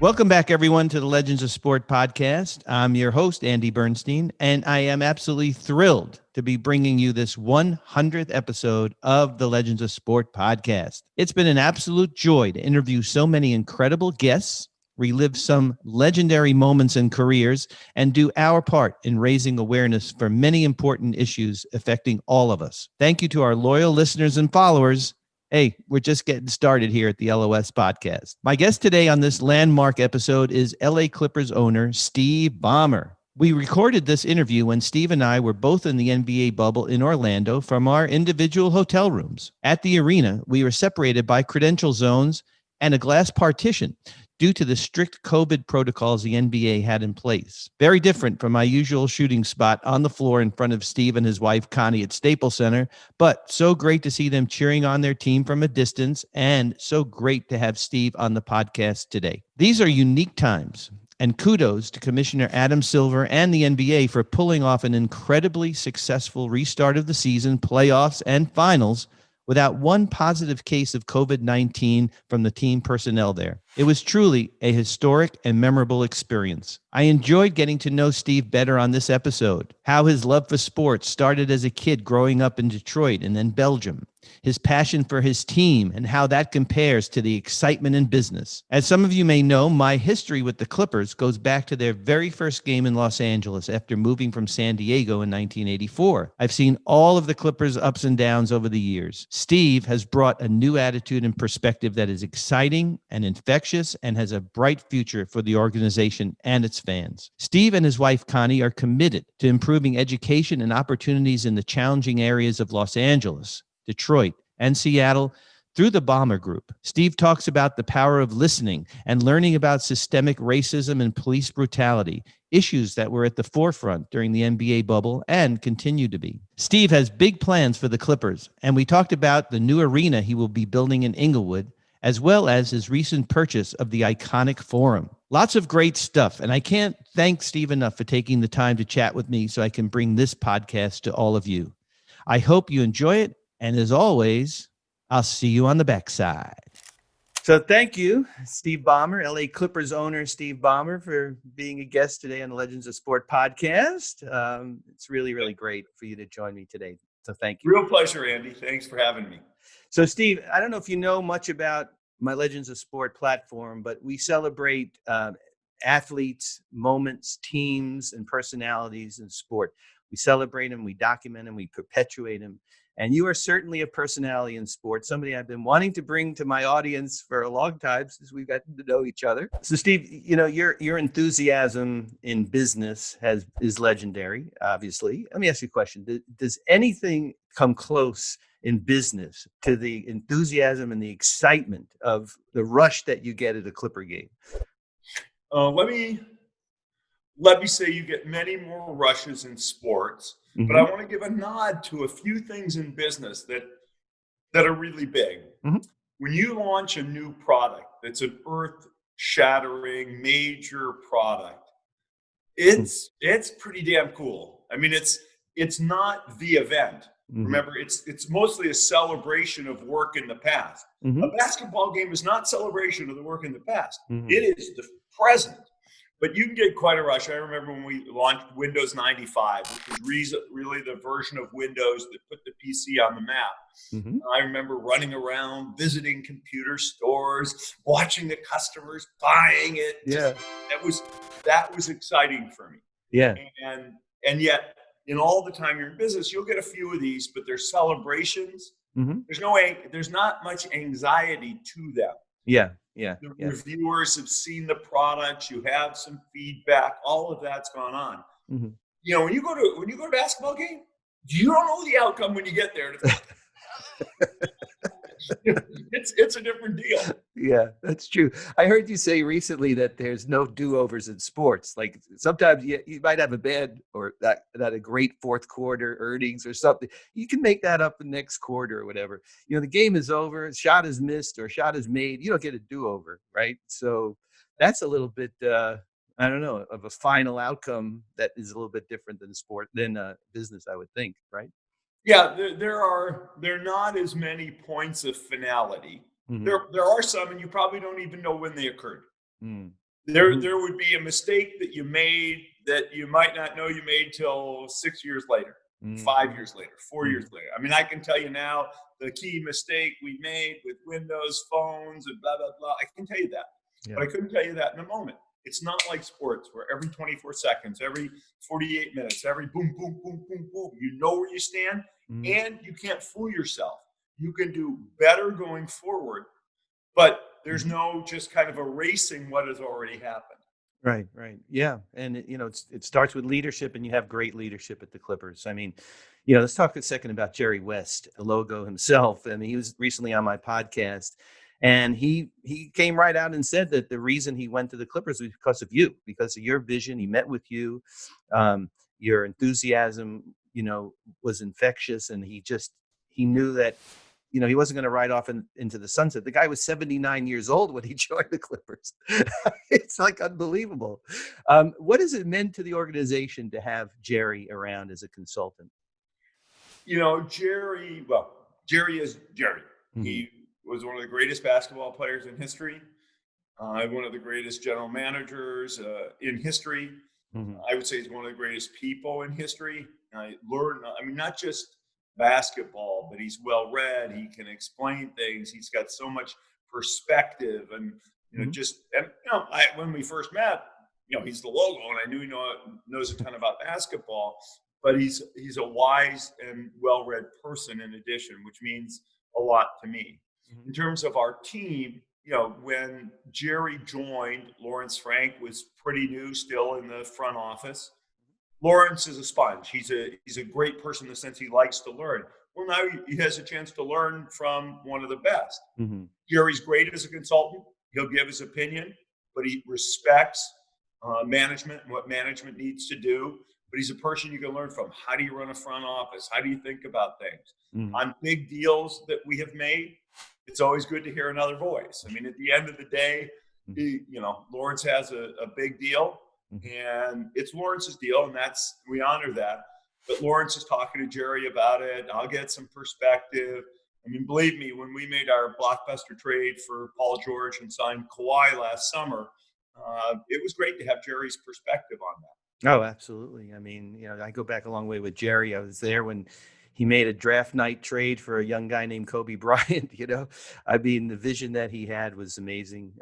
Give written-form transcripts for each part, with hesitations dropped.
Welcome back, everyone, to the Legends of Sport podcast. I'm your host, Andy Bernstein, and I am absolutely thrilled to be bringing you this 100th episode of the Legends of Sport podcast. It's been an absolute joy to interview so many incredible guests, relive some legendary moments and careers, and do our part in raising awareness for many important issues affecting all of us. Thank you to our loyal listeners and followers. Hey, we're just getting started here at the LOS podcast. My guest today on this landmark episode is LA Clippers owner Steve Ballmer. We recorded this interview when Steve and I were both in the NBA bubble in Orlando from our individual hotel rooms. At the arena, we were separated by credential zones and a glass partition due to the strict COVID protocols the NBA had in place. Very different from my usual shooting spot on the floor in front of Steve and his wife, Connie, at Staples Center, but so great to see them cheering on their team from a distance, and so great to have Steve on the podcast today. These are unique times, and kudos to Commissioner Adam Silver and the NBA for pulling off an incredibly successful restart of the season, playoffs, and finals without one positive case of COVID-19 from the team personnel there. It was truly a historic and memorable experience. I enjoyed getting to know Steve better on this episode, how his love for sports started as a kid growing up in Detroit and then Belgium, his passion for his team, and how that compares to the excitement in business. As some of you may know, my history with the Clippers goes back to their very first game in Los Angeles after moving from San Diego in 1984. I've seen all of the Clippers' ups and downs over the years. Steve has brought a new attitude and perspective that is exciting and infectious and has a bright future for the organization and its fans. Steve and his wife, Connie, are committed to improving education and opportunities in the challenging areas of Los Angeles, Detroit, and Seattle through the Ballmer Group. Steve talks about the power of listening and learning about systemic racism and police brutality, issues that were at the forefront during the NBA bubble and continue to be. Steve has big plans for the Clippers, and we talked about the new arena he will be building in Inglewood, as well as his recent purchase of the iconic Forum. Lots of great stuff, and I can't thank Steve enough for taking the time to chat with me so I can bring this podcast to all of you. I hope you enjoy it, and as always, I'll see you on the backside. So thank you, Steve Ballmer, LA Clippers owner Steve Ballmer, for being a guest today on the Legends of Sport podcast. It's really, really great for you to join me today. So thank you. Real pleasure, Andy. Thanks for having me. So Steve, I don't know if you know much about my Legends of Sport platform, but we celebrate athletes, moments, teams, and personalities in sport. We celebrate them, we document them, we perpetuate them. And you are certainly a personality in sports, somebody I've been wanting to bring to my audience for a long time since we've gotten to know each other. So Steve, you know, your enthusiasm in business is legendary, obviously. Let me ask you a question. Does anything come close in business to the enthusiasm and the excitement of the rush that you get at a Clipper game? Let me say you get many more rushes in sports, but I want to give a nod to a few things in business that are really big. When you launch a new product that's an earth-shattering major product, it's pretty damn cool. I mean, it's not the event. Remember, it's mostly a celebration of work in the past. A basketball game is not celebration of the work in the past. It is the present. But you can get quite a rush. I remember when we launched Windows 95, which was really the version of Windows that put the PC on the map. I remember running around, visiting computer stores, watching the customers buying it. Yeah. That was exciting for me. Yeah. And yet, in all the time you're in business, you'll get a few of these, but they're celebrations. There's not much anxiety to them. Yeah. The reviewers have seen the products. You have some feedback. All of that's gone on. You know, when you go to a basketball game, you don't know the outcome when you get there. It's a different deal. Yeah, that's true. I heard you say recently that there's no do-overs in sports. Like sometimes you might have a bad or that a great fourth quarter earnings or something. You can make that up the next quarter or whatever. You know, the game is over, shot is missed or shot is made. You don't get a do-over, right? So that's a little bit, I don't know, of a final outcome that is a little bit different than business, I would think, right? Yeah, there are not as many points of finality. There are some, and you probably don't even know when they occurred. There would be a mistake that you made that you might not know you made till 6 years later, 5 years later, 4 years later. I mean, I can tell you now the key mistake we made with Windows phones and blah, blah, blah. I can tell you that. Yeah. But I couldn't tell you that in a moment. It's not like sports where every 24 seconds, every 48 minutes, every boom, boom, boom, boom, boom, you know where you stand, and you can't fool yourself. You can do better going forward, but there's no just kind of erasing what has already happened. Right. Yeah. And, it starts with leadership, and you have great leadership at the Clippers. I mean, let's talk a second about Jerry West, the logo himself. I mean, he was recently on my podcast, and he came right out and said that the reason he went to the Clippers was because of you, because of your vision. He met with you. Your enthusiasm, was infectious, and he knew that, he wasn't going to ride off into the sunset. The guy was 79 years old when he joined the Clippers. It's like unbelievable. What has it meant to the organization to have Jerry around as a consultant? Jerry is Jerry. Mm-hmm. He was one of the greatest basketball players in history, one of the greatest general managers in history. Mm-hmm. I would say he's one of the greatest people in history. Not just basketball, but he's well read. He can explain things. He's got so much perspective, and when we first met, he's the logo, and I knew he knows a ton about basketball. But he's a wise and well read person in addition, which means a lot to me. Mm-hmm. In terms of our team, when Jerry joined, Lawrence Frank was pretty new still in the front office. Lawrence is a sponge. He's a great person in the sense he likes to learn. Well, now he has a chance to learn from one of the best. Mm-hmm. Jerry's great as a consultant. He'll give his opinion, but he respects management and what management needs to do. But he's a person you can learn from. How do you run a front office? How do you think about things? Mm-hmm. On big deals that we have made, it's always good to hear another voice. I mean, at the end of the day, Lawrence has a big deal. And it's Lawrence's deal, and we honor that. But Lawrence is talking to Jerry about it. I'll get some perspective. I mean, believe me, when we made our blockbuster trade for Paul George and signed Kawhi last summer, it was great to have Jerry's perspective on that. Oh, absolutely. I mean, I go back a long way with Jerry. I was there when he made a draft night trade for a young guy named Kobe Bryant. I mean, the vision that he had was amazing.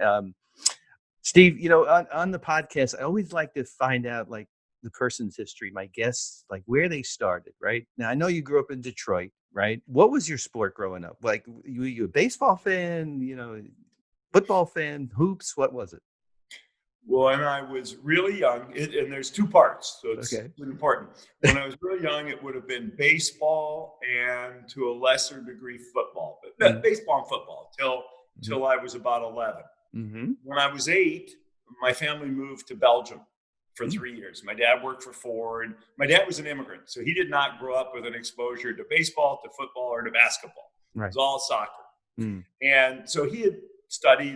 Steve, on the podcast, I always like to find out like the person's history, my guests, like where they started, right? Now, I know you grew up in Detroit, right? What was your sport growing up? Like, were you a baseball fan, football fan, hoops? What was it? Well, when I was really young, and there's two parts, so it's important. When I was really young, it would have been baseball and to a lesser degree football, but baseball and football till I was about 11. Mm-hmm. When I was 8, my family moved to Belgium for 3 years. My dad worked for Ford. My dad was an immigrant, so he did not grow up with an exposure to baseball, to football, or to basketball. Right. It was all soccer. Mm. And so he had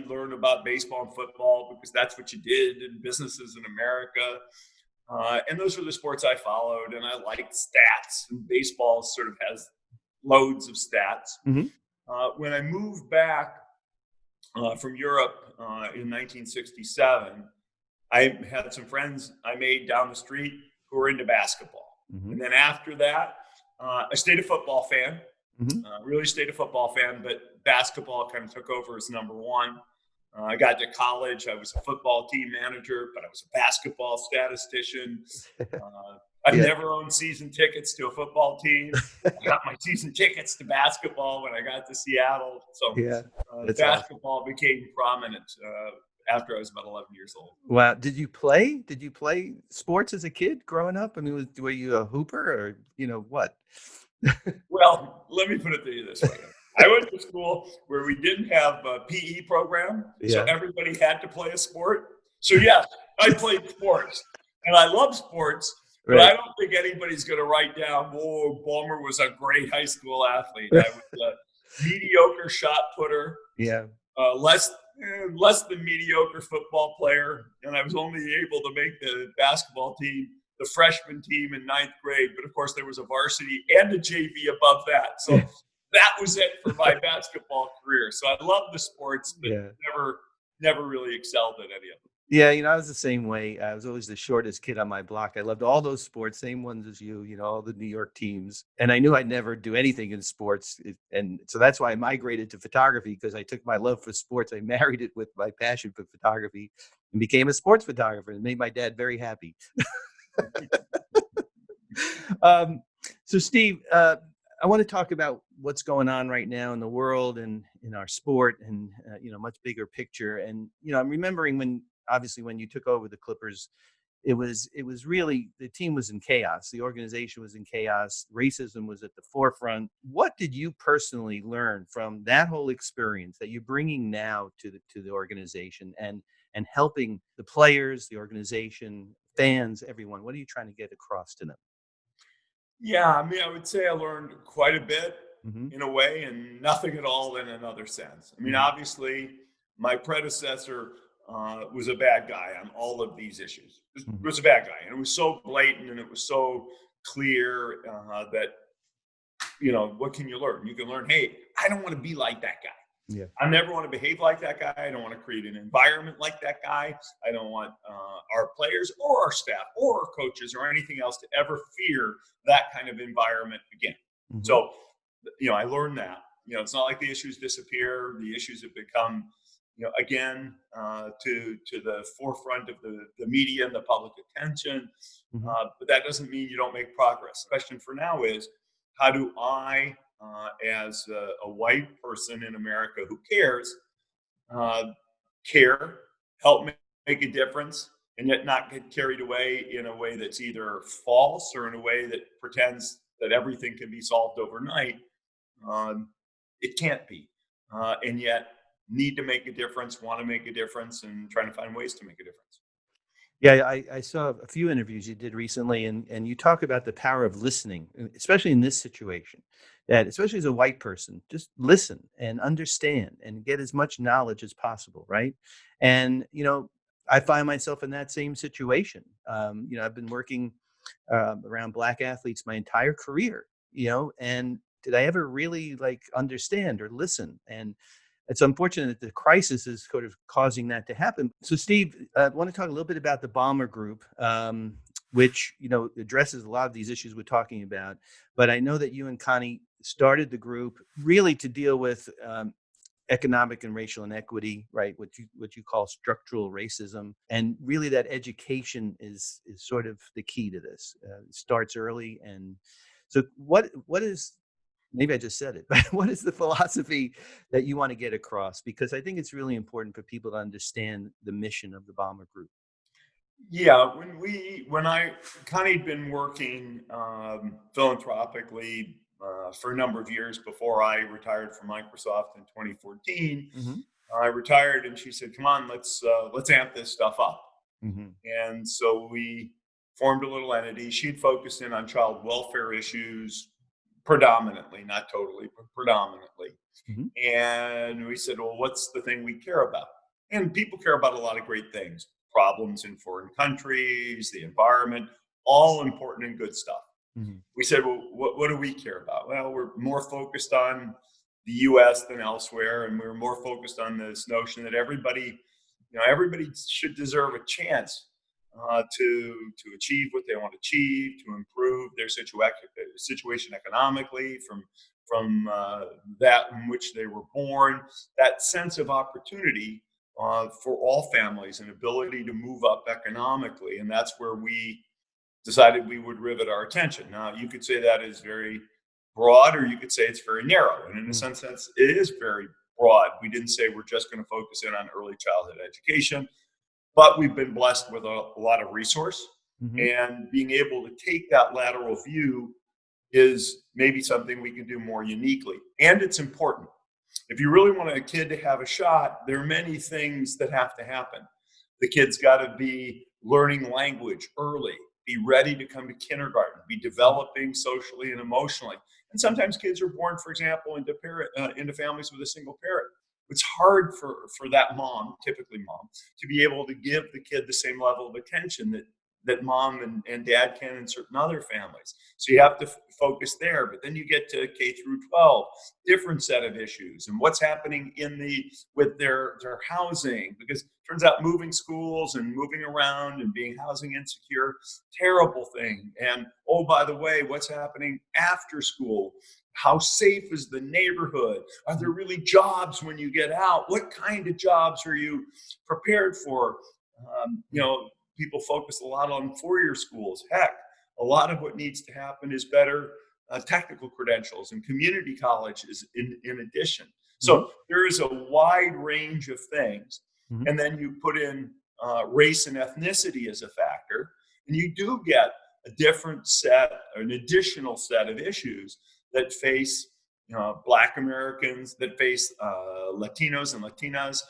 learned about baseball and football because that's what you did in businesses in America. And those were the sports I followed, and I liked stats. And baseball sort of has loads of stats. Mm-hmm. When I moved back from Europe in 1967, I had some friends I made down the street who were into basketball. Mm-hmm. And then after that, I stayed a football fan, really stayed a football fan, but basketball kind of took over as number one. I got to college. I was a football team manager, but I was a basketball statistician. I've never owned season tickets to a football team. I got my season tickets to basketball when I got to Seattle. So basketball became prominent after I was about 11 years old. Wow. Did you play sports as a kid growing up? I mean, were you a hooper or, what? Well, let me put it to you this way. I went to school where we didn't have a PE program, so everybody had to play a sport. So yes, I played sports, and I love sports, but I don't think anybody's going to write down, Ballmer was a great high school athlete. I was a mediocre shot putter, less than mediocre football player, and I was only able to make the basketball team, the freshman team in 9th grade. But of course, there was a varsity and a JV above that. So that was it for my basketball career. So I love the sports, but never really excelled at any of them. Yeah, I was the same way. I was always the shortest kid on my block. I loved all those sports, same ones as you, all the New York teams. And I knew I'd never do anything in sports. And so that's why I migrated to photography, because I took my love for sports. I married it with my passion for photography and became a sports photographer, and made my dad very happy. um, so, Steve, I want to talk about what's going on right now in the world and in our sport, and much bigger picture. And I'm remembering when you took over the Clippers, it was really, the team was in chaos, the organization was in chaos, racism was at the forefront. What did you personally learn from that whole experience that you're bringing now to the organization, and helping the players, the organization, fans, everyone? What are you trying to get across to them? Yeah, I mean, I would say I learned quite a bit Hmm. in a way and nothing at all in another sense. I mean, Hmm. obviously, my predecessor was a bad guy on all of these issues. Was a bad guy. And it was so blatant and it was so clear that, what can you learn? You can learn, hey, I don't want to be like that guy. Yeah. I never want to behave like that guy. I don't want to create an environment like that guy. I don't want our players or our staff or our coaches or anything else to ever fear that kind of environment again. Hmm. So, I learned that. It's not like the issues disappear. The issues have become, again, to the forefront of the media and the public attention. Hmm. But that doesn't mean you don't make progress. The question for now is, how do I, as a white person in America who cares, uh, care, help make a difference, and yet not get carried away in a way that's either false or in a way that pretends that everything can be solved overnight. Um, it can't be. And yet need to make a difference, want to make a difference, and trying to find ways to make a difference. Yeah, I saw a few interviews you did recently, and you talk about the power of listening, especially in this situation. That, especially as a white person, just listen and understand and get as much knowledge as possible, right? And I find myself in that same situation. I've been working around Black athletes my entire career, and did I ever really like understand or listen? And it's unfortunate that the crisis is sort of causing that to happen. So, Steve, I want to talk a little bit about the Ballmer Group, which addresses a lot of these issues we're talking about. But I know that you and Connie started the group really to deal with economic and racial inequity, right? What you call structural racism, and really that education is sort of the key to this. It starts early, and so what is, maybe I just said it, but what is the philosophy that you want to get across? Because I think it's really important for people to understand the mission of the Ballmer Group. Yeah, when I Connie had been working philanthropically for a number of years before I retired from Microsoft in 2014. Hmm. I retired, and she said, "Come on, let's amp this stuff up." Hmm. And so we formed a little entity. She'd focused in on child welfare issues predominantly, not totally, but predominantly. Hmm. And we said, well, what's the thing we care about? And people care about a lot of great things: problems in foreign countries, the environment, all important and good stuff. Hmm. We said, well, what do we care about? Well, we're more focused on the US than elsewhere. And we're more focused on this notion that everybody should deserve a chance to achieve what they want to achieve, to improve their situation economically from that in which they were born. That sense of opportunity for all families and ability to move up economically, and that's where we decided we would rivet our attention. Now, you could say that is very broad, or you could say it's very narrow. And in a sense, it is very broad. We didn't say we're just going to focus in on early childhood education, but we've been blessed with a lot of resource. Hmm. And being able to take that lateral view is maybe something we can do more uniquely. And it's important. If you really want a kid to have a shot, there are many things that have to happen. The kid's got to be learning language early, be ready to come to kindergarten, be developing socially and emotionally. And sometimes kids are born, for example, into families with a single parent. It's hard for that mom, typically mom, to be able to give the kid the same level of attention that that mom and dad can in certain other families. So you have to focus there. But then you get to K through 12, different set of issues, and what's happening with their housing, because it turns out moving schools and moving around and being housing insecure, terrible thing. And oh, by the way, what's happening after school? How safe is the neighborhood? Are there really jobs when you get out? What kind of jobs are you prepared for? People focus a lot on four-year schools. Heck, a lot of what needs to happen is better technical credentials, and community college is in addition. So there is a wide range of things. And then you put in race and ethnicity as a factor, and you do get a different set, or an additional set of issues that face Black Americans, that face Latinos and Latinas.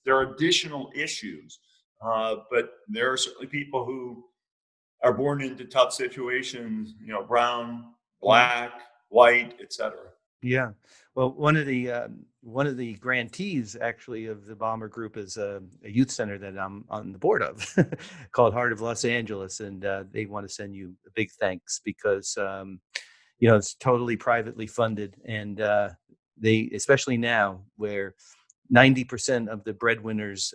There are additional issues, but there are certainly people who are born into tough situations. Brown, Black, white, etc. Yeah. Well, one of the grantees actually of the Ballmer Group is a youth center that I'm on the board of called Heart of Los Angeles, and they want to send you a big thanks because it's totally privately funded, and they, especially now where 90% of the breadwinners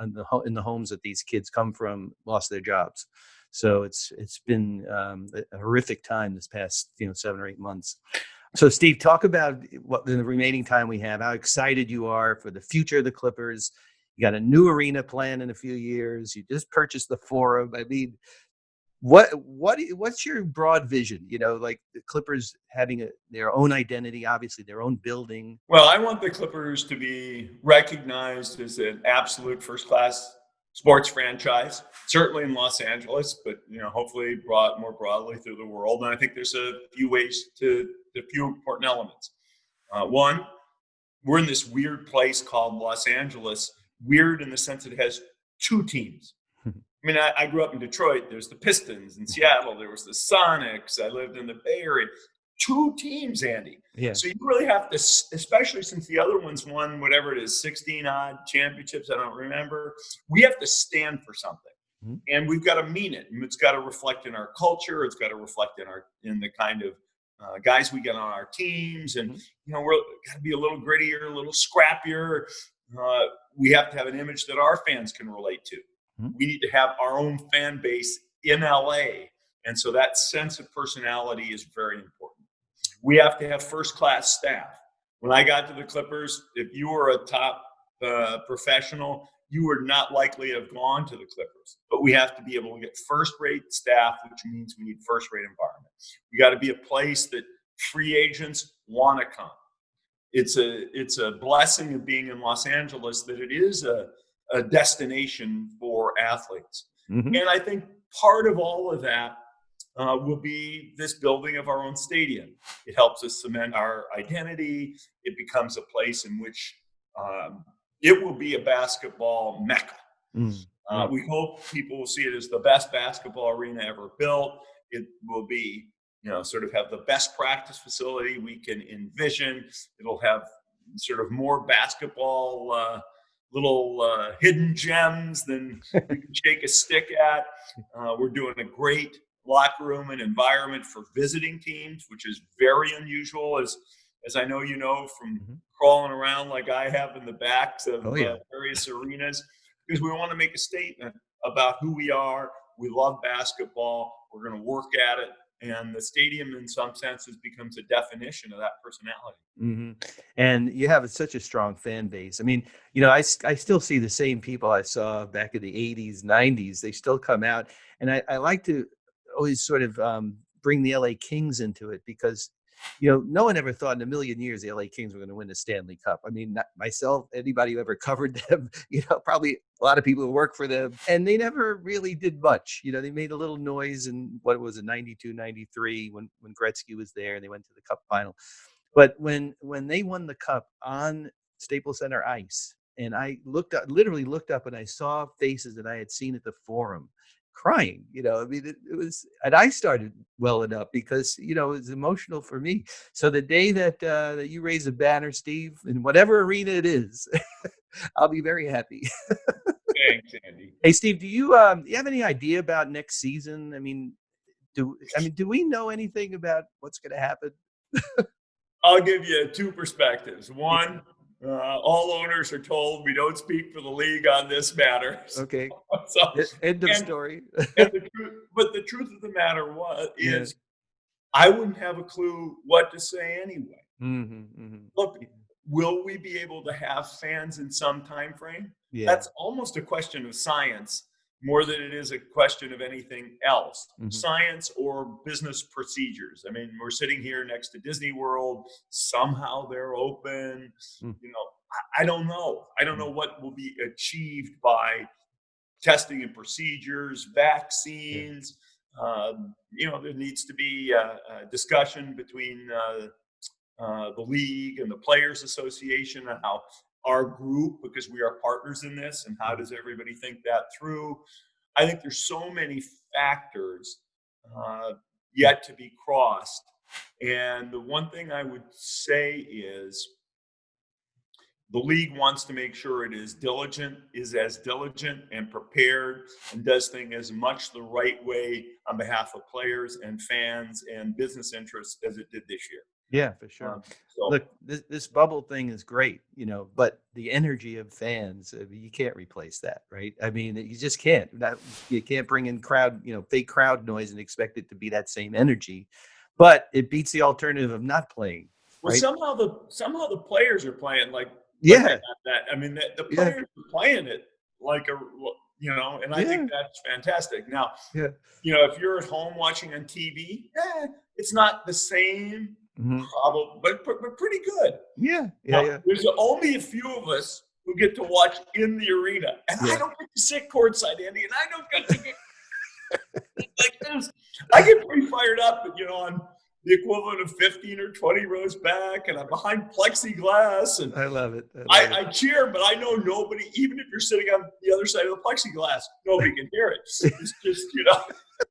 in the homes that these kids come from lost their jobs. So it's been a horrific time this past 7 or 8 months. So Steve, talk about what in the remaining time we have, how excited you are for the future of the Clippers. You got a new arena plan in a few years. You just purchased the Forum. I mean, what's your broad vision? Like the Clippers having their own identity, obviously their own building. Well, I want the Clippers to be recognized as an absolute first-class sports franchise, certainly in Los Angeles, but hopefully brought more broadly through the world. And I think there's a few important elements. One, we're in this weird place called Los Angeles. Weird in the sense that it has two teams. I mean, I grew up in Detroit. There's the Pistons. In Seattle, there was the Sonics. I lived in the Bay Area. Two teams, Andy. Yeah. So you really have to, especially since the other ones won whatever it is, 16 odd championships, I don't remember. We have to stand for something. And we've got to mean it. And it's got to reflect in our culture. It's got to reflect in the kind of guys we get on our teams. And, we're got to be a little grittier, a little scrappier. We have to have an image that our fans can relate to. We need to have our own fan base in LA. And so that sense of personality is very important. We have to have first-class staff. When I got to the Clippers, if you were a top professional, you were not likely to have gone to the Clippers. But we have to be able to get first-rate staff, which means we need first-rate environment. We got to be a place that free agents want to come. It's a blessing of being in Los Angeles that it is a destination for athletes. And I think part of all of that will be this building of our own stadium. It helps us cement our identity. It becomes a place in which it will be a basketball mecca. We hope people will see it as the best basketball arena ever built. It will be, sort of have the best practice facility we can envision. It'll have sort of more basketball little hidden gems than you can shake a stick at. We're doing a great locker room and environment for visiting teams, which is very unusual, as I know from crawling around like I have in the backs of various arenas, because we want to make a statement about who we are. We love basketball. We're going to work at it. And the stadium, in some senses, becomes a definition of that personality. And you have such a strong fan base. I mean, I still see the same people I saw back in the 80s, 90s. They still come out. And I like to always sort of bring the LA Kings into it because, no one ever thought in a million years the LA Kings were going to win the Stanley Cup. I mean, not myself, anybody who ever covered them, probably a lot of people who work for them, and they never really did much. They made a little noise in, what was it, 92, 93, when Gretzky was there and they went to the Cup final. But when they won the Cup on Staples Center ice, and I literally looked up and I saw faces that I had seen at the Forum crying, I mean, it was, and I started welling up because, it was emotional for me. So the day that you raise a banner, Steve, in whatever arena it is, I'll be very happy. Thanks, Andy. Hey, Steve, do you have any idea about next season? I mean, do we know anything about what's going to happen? I'll give you two perspectives. Yeah. One, all owners are told we don't speak for the league on this matter. Okay. So, End of and, story. and the truth of the matter Yeah. is, I wouldn't have a clue what to say anyway. Look, will we be able to have fans in some time frame? Yeah. That's almost a question of science more than it is a question of anything else. Science or business procedures. I mean, we're sitting here next to Disney World. Somehow they're open. You know, I don't know. I don't know what will be achieved by testing and procedures, vaccines. You know, there needs to be a discussion between the league and the Players Association and how our group, because we are partners in this, and how does everybody think that through? I think there's so many factors yet to be crossed. And the one thing I would say is the league wants to make sure it is as diligent and prepared and does things as much the right way on behalf of players and fans and business interests as it did this year. Yeah, for sure. Look, this bubble thing is great, you know, but the energy of fans, I mean, you can't replace that, right? I mean, you just can't. You can't bring in fake crowd noise and expect it to be that same energy. But it beats the alternative of not playing. Well, right? somehow the players are playing like Yeah. that. I mean, the players are playing it like and I think that's fantastic. Now, you know, if you're at home watching on TV, it's not the same. Probably, but pretty good. Yeah. There's only a few of us who get to watch in the arena, and I don't get to sit courtside, Andy, and I don't get to get like this. I get pretty fired up, you know, on the equivalent of 15 or 20 rows back, and I'm behind plexiglass, and I love it. I cheer, but I know nobody, even if you're sitting on the other side of the plexiglass, nobody can hear it. It's just, you know,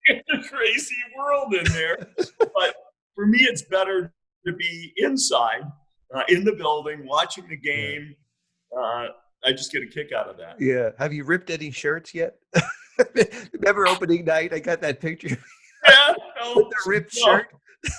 it's a crazy world in there. But for me, it's better to be inside, in the building, watching the game. I just get a kick out of that. Yeah. Have you ripped any shirts yet? Remember opening night? I got that picture. Yeah, with the ripped shirt.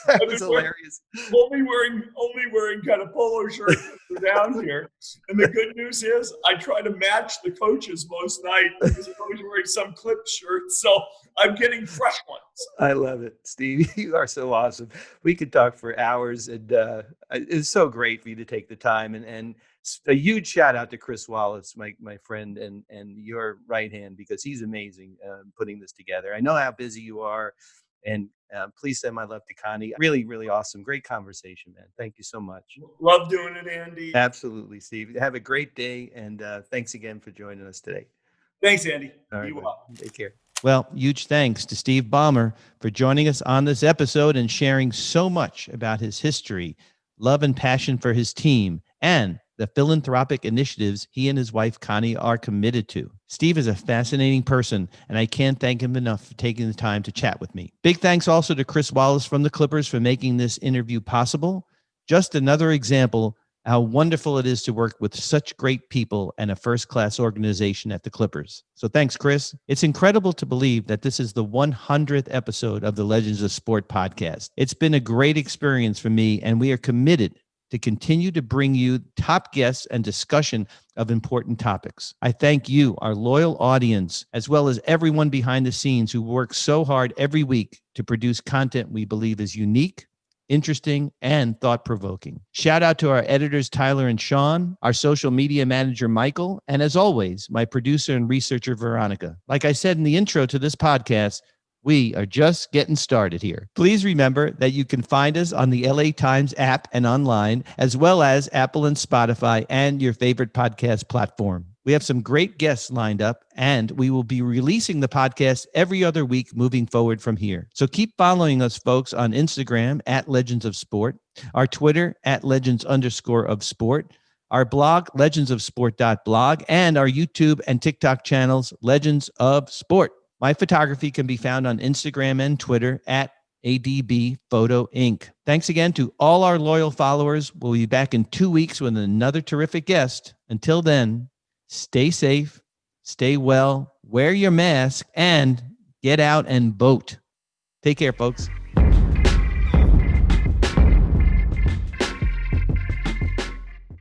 That was hilarious. Only wearing kind of polo shirts down here. And the good news is I try to match the coaches most night because I'm always wearing some clip shirts. So I'm getting fresh ones. I love it, Steve. You are so awesome. We could talk for hours, and it's so great for you to take the time. And a huge shout out to Chris Wallace, my friend and your right hand, because he's amazing putting this together. I know how busy you are. And please send my love to Connie. Really, really awesome. Great conversation, man. Thank you so much. Love doing it, Andy. Absolutely, Steve. Have a great day. And thanks again for joining us today. Thanks, Andy. All right, Be well. Take care. Well, huge thanks to Steve Ballmer for joining us on this episode and sharing so much about his history, love and passion for his team, and the philanthropic initiatives he and his wife, Connie, are committed to. Steve is a fascinating person, and I can't thank him enough for taking the time to chat with me. Big thanks also to Chris Wallace from the Clippers for making this interview possible. Just another example how wonderful it is to work with such great people and a first-class organization at the Clippers. So thanks, Chris. It's incredible to believe that this is the 100th episode of the Legends of Sport podcast. It's been a great experience for me, and we are committed to continue to bring you top guests and discussion of important topics. I thank you, our loyal audience, as well as everyone behind the scenes who works so hard every week to produce content we believe is unique, interesting, and thought-provoking. Shout out to our editors, Tyler and Sean, our social media manager, Michael, and as always, my producer and researcher, Veronica. Like I said in the intro to this podcast, we are just getting started here. Please remember that you can find us on the LA Times app and online, as well as Apple and Spotify and your favorite podcast platform. We have some great guests lined up, and we will be releasing the podcast every other week moving forward from here. So keep following us, folks, on Instagram at Legends of Sport, our Twitter at Legends_of_Sport, our blog, legendsofsport.blog, and our YouTube and TikTok channels, Legends of Sport. My photography can be found on Instagram and Twitter at ADB Photo Inc. Thanks again to all our loyal followers. We'll be back in 2 weeks with another terrific guest. Until then, stay safe, stay well, wear your mask, and get out and vote. Take care, folks.